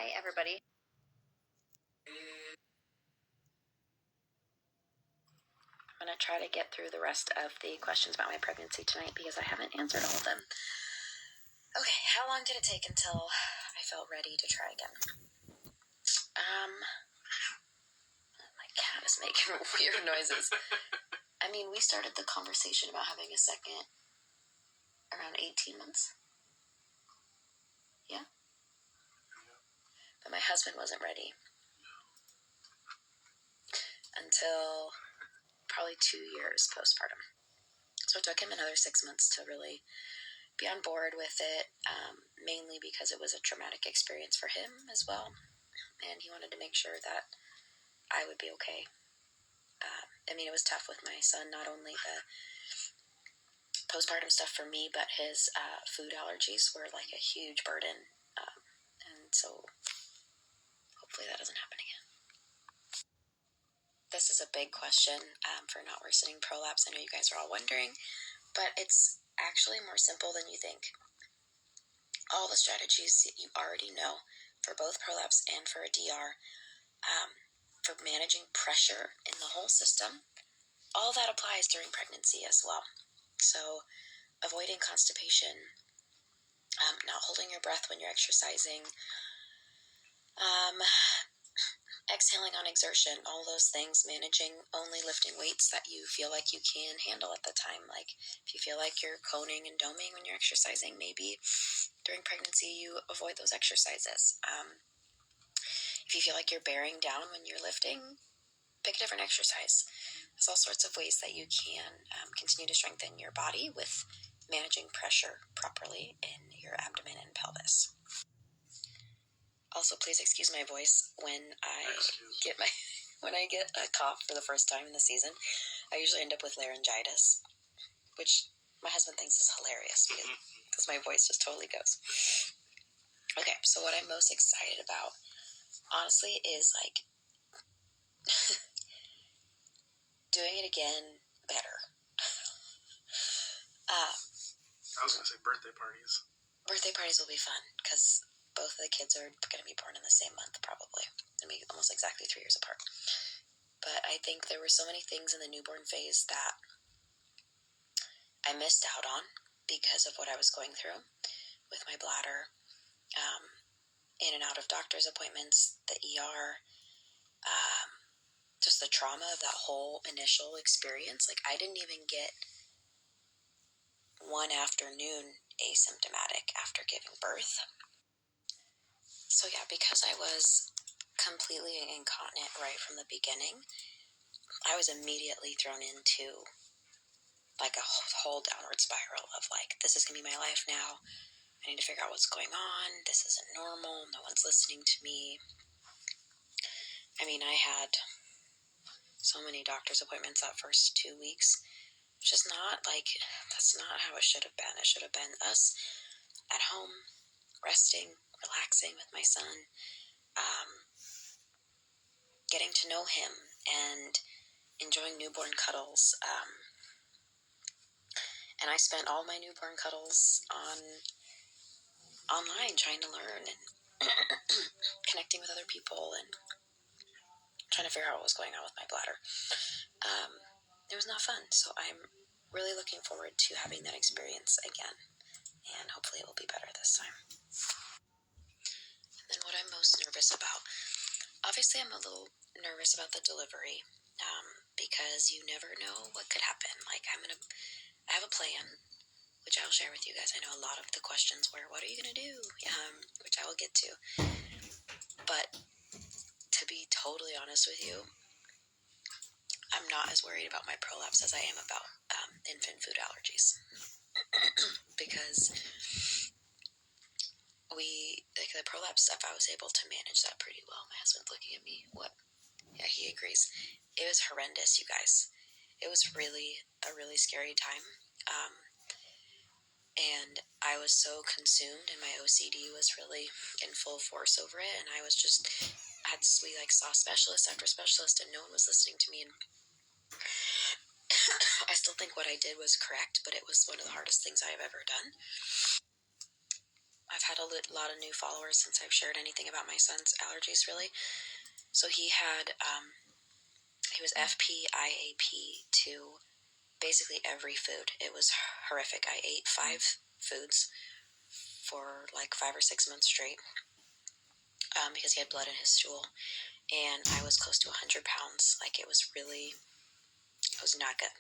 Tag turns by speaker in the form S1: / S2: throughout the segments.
S1: Hi, everybody. I'm going to try to get through the rest of the questions about my pregnancy tonight because I haven't answered all of them. Okay, how long did it take until I felt ready to try again? My cat is making weird noises. I mean, we started the conversation about having a second around 18 months. Yeah? But my husband wasn't ready until probably 2 years postpartum. So it took him another 6 months to really be on board with it, mainly because it was a traumatic experience for him as well. And he wanted to make sure that I would be okay. I mean, it was tough with my son, not only the postpartum stuff for me, but his food allergies were like a huge burden. And so hopefully that doesn't happen again. This is a big question for not worsening prolapse. I know you guys are all wondering, but it's actually more simple than you think. All the strategies that you already know for both prolapse and for a DR, for managing pressure in the whole system, all that applies during pregnancy as well. So avoiding constipation, not holding your breath when you're exercising, exhaling on exertion, all those things, managing only lifting weights that you feel like you can handle at the time. Like if you feel like you're coning and doming when you're exercising, maybe during pregnancy you avoid those exercises. If you feel like you're bearing down when you're lifting, pick a different exercise. There's all sorts of ways that you can continue to strengthen your body with managing pressure properly in your abdomen and pelvis. Also, please excuse my voice when I get a cough for the first time in the season. I usually end up with laryngitis, which my husband thinks is hilarious because my voice just totally goes. Okay, so what I'm most excited about, honestly, is like doing it again better.
S2: I was going to say birthday parties.
S1: Birthday parties will be fun because both of the kids are going to be born in the same month, probably. They'll be almost exactly 3 years apart. But I think there were so many things in the newborn phase that I missed out on because of what I was going through with my bladder, in and out of doctor's appointments, the ER, just the trauma of that whole initial experience. Like, I didn't even get one afternoon asymptomatic after giving birth. So yeah, because I was completely incontinent right from the beginning, I was immediately thrown into like a whole downward spiral of like, this is going to be my life now. I need to figure out what's going on. This isn't normal. No one's listening to me. I mean, I had so many doctor's appointments that first 2 weeks. It's just not like, that's not how it should have been. It should have been us at home, resting, relaxing with my son, getting to know him and enjoying newborn cuddles. And I spent all my newborn cuddles online trying to learn and connecting with other people and trying to figure out what was going on with my bladder. It was not fun, so I'm really looking forward to having that experience again, and hopefully it will be better this time. And then what I'm most nervous about, obviously I'm a little nervous about the delivery, because you never know what could happen. Like I have a plan, which I'll share with you guys. I know a lot of the questions were, what are you going to do? Which I will get to. But to be totally honest with you, I'm not as worried about my prolapse as I am about infant food allergies. Because the prolapse stuff, I was able to manage that pretty well. My husband's looking at me. What? Yeah, he agrees. It was horrendous, you guys. It was really a really scary time. And I was so consumed, and my OCD was really in full force over it. And I was just, we saw specialist after specialist, and no one was listening to me. And I still think what I did was correct, but it was one of the hardest things I have ever done. I've had a lot of new followers since I've shared anything about my son's allergies, really. So he was FPIAP to basically every food. It was horrific. I ate 5 foods for like 5 or 6 months straight because he had blood in his stool. And I was close to 100 pounds. Like, it was not good.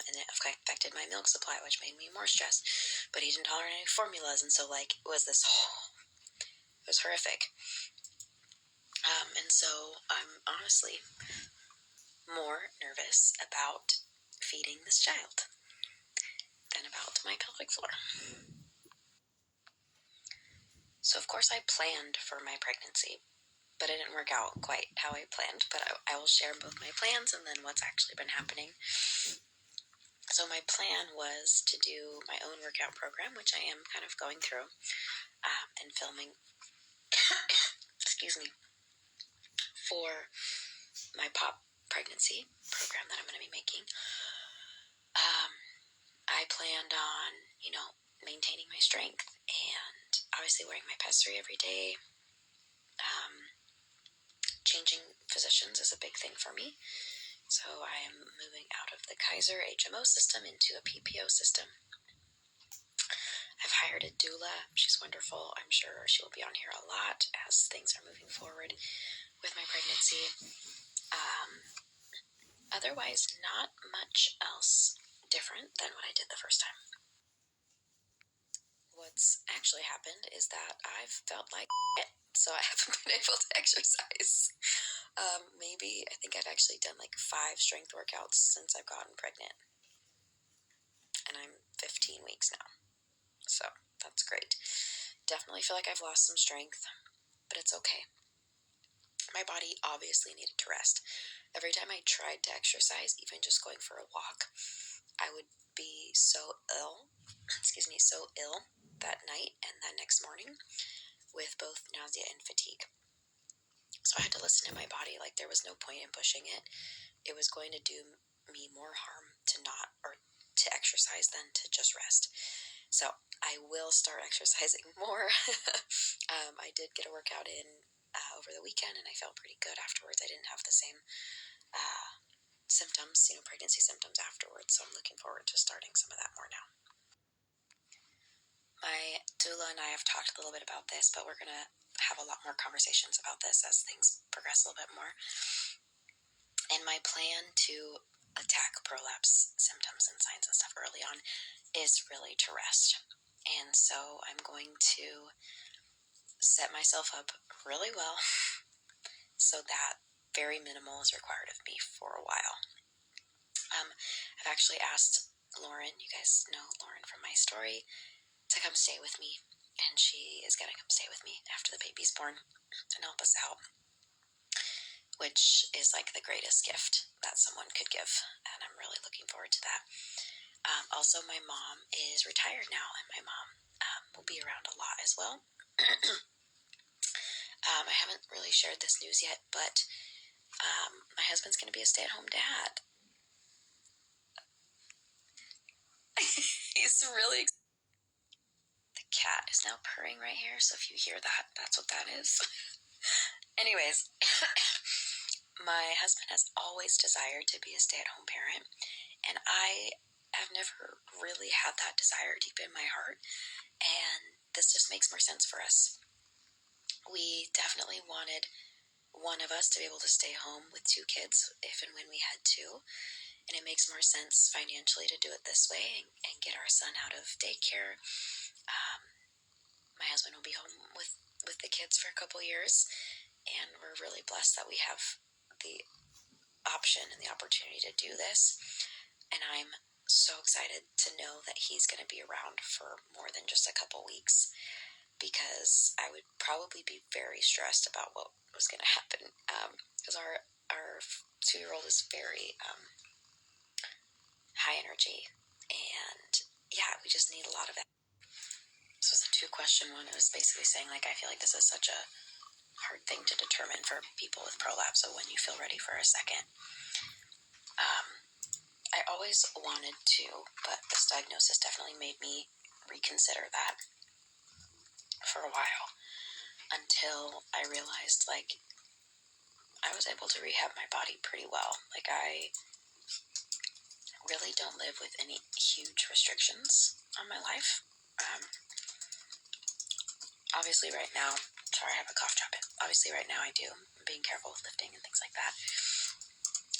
S1: And it affected my milk supply, which made me more stressed. But he didn't tolerate any formulas, and so, like, it was horrific. And so I'm honestly more nervous about feeding this child than about my pelvic floor. So, of course, I planned for my pregnancy, but it didn't work out quite how I planned. But I will share both my plans and then what's actually been happening. So my plan was to do my own workout program, which I am kind of going through and filming, excuse me, for my POP pregnancy program that I'm going to be making. I planned on, maintaining my strength and obviously wearing my pessary every day. Changing physicians is a big thing for me. So I am moving out of the Kaiser HMO system into a PPO system. I've hired a doula. She's wonderful. I'm sure she will be on here a lot as things are moving forward with my pregnancy. Otherwise, not much else different than what I did the first time. What's actually happened is that I've felt like it, so I haven't been able to exercise. I think I've actually done like 5 strength workouts since I've gotten pregnant. And I'm 15 weeks now. So that's great. Definitely feel like I've lost some strength, but it's okay. My body obviously needed to rest. Every time I tried to exercise, even just going for a walk, I would be so ill that night and that next morning with both nausea and fatigue. So I had to listen to my body. Like, there was no point in pushing it. It was going to do me more harm to exercise than to just rest. So I will start exercising more. I did get a workout in over the weekend, and I felt pretty good afterwards. I didn't have the same symptoms, pregnancy symptoms afterwards. So I'm looking forward to starting some of that more now. My doula and I have talked a little bit about this, but we're going to have a lot more conversations about this as things progress a little bit more. And my plan to attack prolapse symptoms and signs and stuff early on is really to rest. And so I'm going to set myself up really well so that very minimal is required of me for a while. I've actually asked Lauren, you guys know Lauren from my story, to come stay with me. And she is going to come stay with me after the baby's born and help us out, which is like the greatest gift that someone could give. And I'm really looking forward to that. Also, my mom is retired now, and my mom will be around a lot as well. I haven't really shared this news yet, but my husband's going to be a stay-at-home dad. He's really excited. The cat is now purring right here, so if you hear that, that's what that is. Anyways, my husband has always desired to be a stay-at-home parent, and I have never really had that desire deep in my heart, and this just makes more sense for us. We definitely wanted one of us to be able to stay home with 2 kids if and when we had to, and it makes more sense financially to do it this way and get our son out of daycare. My husband will be home with the kids for a couple years, and we're really blessed that we have the option and the opportunity to do this. And I'm so excited to know that he's going to be around for more than just a couple weeks, because I would probably be very stressed about what was going to happen, because our 2-year-old is very high energy, and yeah, we just need a lot of it. This was a 2-question one. It was basically saying, like, I feel like this is such a hard thing to determine for people with prolapse, so when you feel ready for a second. I always wanted to, but this diagnosis definitely made me reconsider that. for a while until I realized, like, I was able to rehab my body pretty well. Like, I really don't live with any huge restrictions on my life. Obviously right now, sorry, I have a cough drop. Obviously right now I do. I'm being careful with lifting and things like that.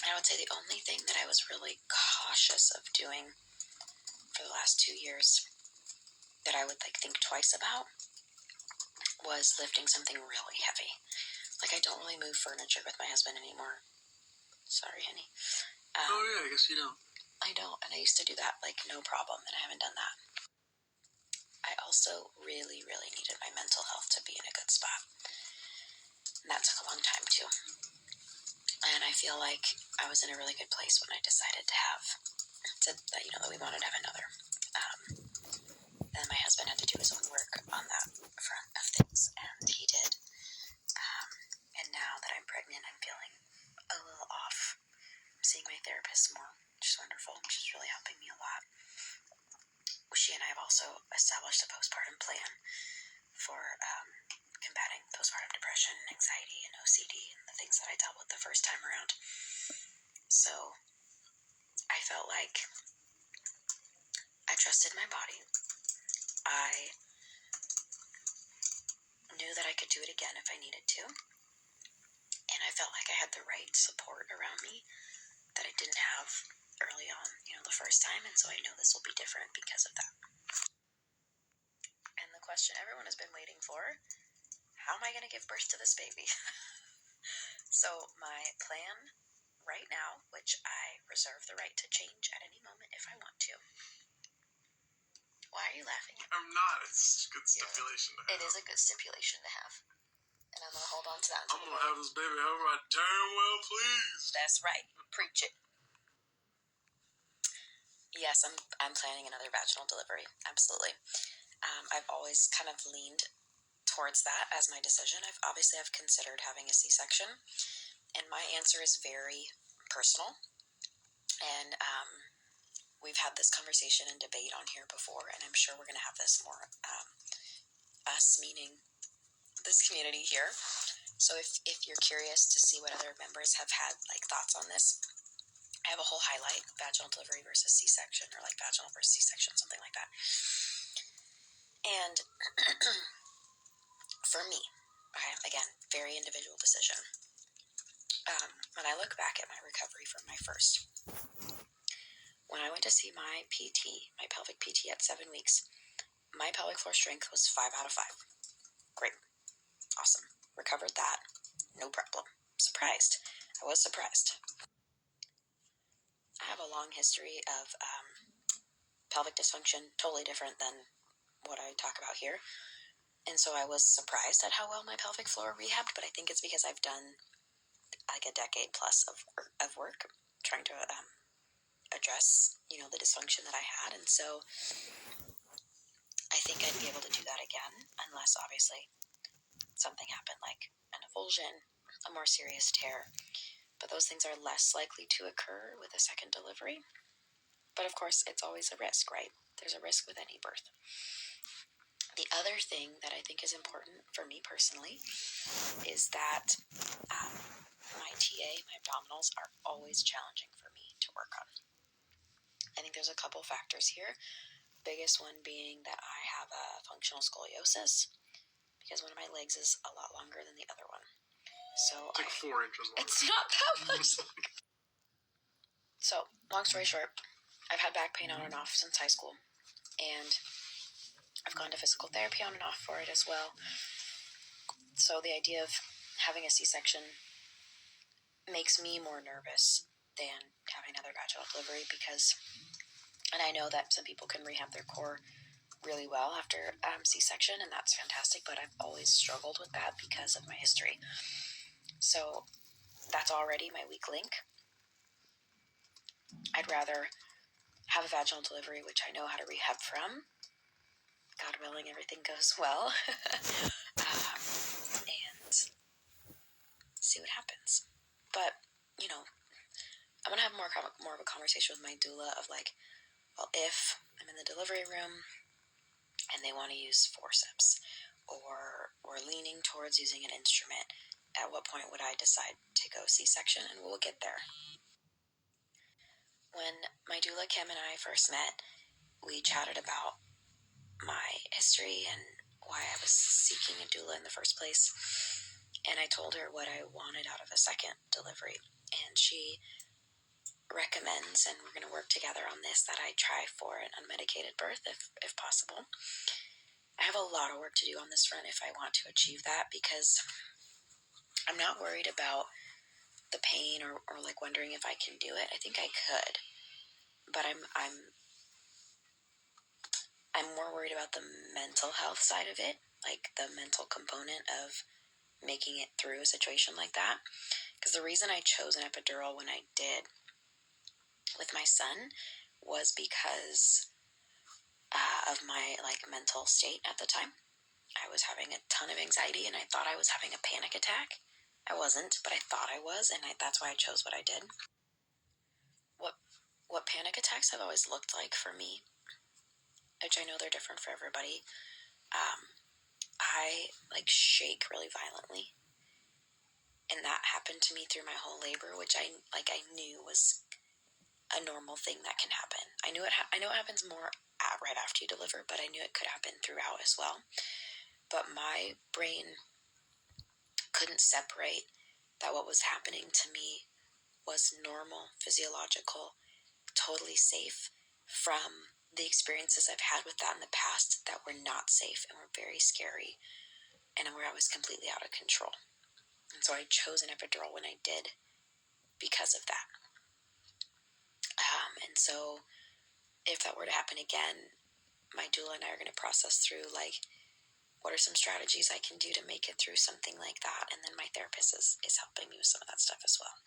S1: And I would say the only thing that I was really cautious of doing for the last 2 years that I would like think twice about was lifting something really heavy. Like, I don't really move furniture with my husband anymore. Sorry, honey.
S2: Oh yeah, I guess you don't.
S1: I don't, and I used to do that like no problem, and I haven't done that. I also really, really needed my mental health to be in a good spot. And that took a long time too. And I feel like I was in a really good place when I decided that we wanted to have another. And my husband had to do his own work on that front of things, and he did. And now that I'm pregnant, I'm feeling a little off. I'm seeing my therapist more, which is wonderful. She's really helping me a lot. She and I have also established a postpartum plan for combating postpartum depression, anxiety, and OCD, and the things that I dealt with the first time around. So I felt like I trusted my body. I knew that I could do it again if I needed to. And I felt like I had the right support around me that I didn't have early on, the first time. And so I know this will be different because of that. And the question everyone has been waiting for, how am I going to give birth to this baby? So my plan right now, which I reserve the right to change at any moment if I want to. Why are you laughing at me?
S2: I'm not. It's a good stipulation to have.
S1: It is a good stipulation to have. And I'm going to hold on to that
S2: I'm going to have this baby however I damn well please.
S1: That's right. Preach it. Yes, I'm planning another vaginal delivery. Absolutely. I've always kind of leaned towards that as my decision. I've considered having a C-section, and my answer is very personal. And we've had this conversation and debate on here before, and I'm sure we're going to have this more, us meaning this community here. So if you're curious to see what other members have had like thoughts on this, I have a whole highlight: vaginal delivery versus C-section, or like vaginal versus C-section, something like that. And for me, again, very individual decision. When I look back at my recovery from my first, when I went to see my PT, my pelvic PT at 7 weeks, my pelvic floor strength was 5 out of 5. Great. Awesome. Recovered that. No problem. Surprised. I was surprised. I have a long history of pelvic dysfunction, totally different than what I talk about here. And so I was surprised at how well my pelvic floor rehabbed, but I think it's because I've done like a decade plus of work trying to address, the dysfunction that I had. And so I think I'd be able to do that again, unless obviously something happened, like an avulsion, a more serious tear. But those things are less likely to occur with a second delivery. But of course, it's always a risk, right? There's a risk with any birth. The other thing that I think is important for me personally is that my TA, my abdominals, are always challenging for me to work on. I think there's a couple factors here. Biggest one being that I have a functional scoliosis, because one of my legs is a lot longer than the other one. So
S2: it's like 4 inches long.
S1: It's not that much. So, long story short, I've had back pain on and off since high school, and I've gone to physical therapy on and off for it as well. So the idea of having a C-section makes me more nervous than having another vaginal delivery, and I know that some people can rehab their core really well after C-section, and that's fantastic, but I've always struggled with that because of my history. So that's already my weak link. I'd rather have a vaginal delivery, which I know how to rehab from, God willing, everything goes well, and see what happens. But, I'm going to have more of a conversation with my doula of like, well, if I'm in the delivery room and they want to use forceps, or leaning towards using an instrument, at what point would I decide to go C-section? And we'll get there. When my doula Kim and I first met, we chatted about my history and why I was seeking a doula in the first place. And I told her what I wanted out of a second delivery. And she recommends, and we're going to work together on this, that I try for an unmedicated birth if possible. I have a lot of work to do on this front if I want to achieve that, because I'm not worried about the pain or like wondering if I can do it. I think I could, but I'm more worried about the mental health side of it, like the mental component of making it through a situation like that. Because the reason I chose an epidural when I did with my son was because of my mental state at the time. I was having a ton of anxiety, and I thought I was having a panic attack. I wasn't, but I thought I was, and that's why I chose what I did. What panic attacks have always looked like for me, which I know they're different for everybody. I shake really violently, and that happened to me through my whole labor, which I knew was a normal thing that can happen. I know it happens more right after you deliver, but I knew it could happen throughout as well. But my brain couldn't separate that what was happening to me was normal, physiological, totally safe, from the experiences I've had with that in the past that were not safe and were very scary, and where I was completely out of control. And so I chose an epidural when I did because of that. And so if that were to happen again, my doula and I are going to process through what are some strategies I can do to make it through something like that. And then my therapist is helping me with some of that stuff as well.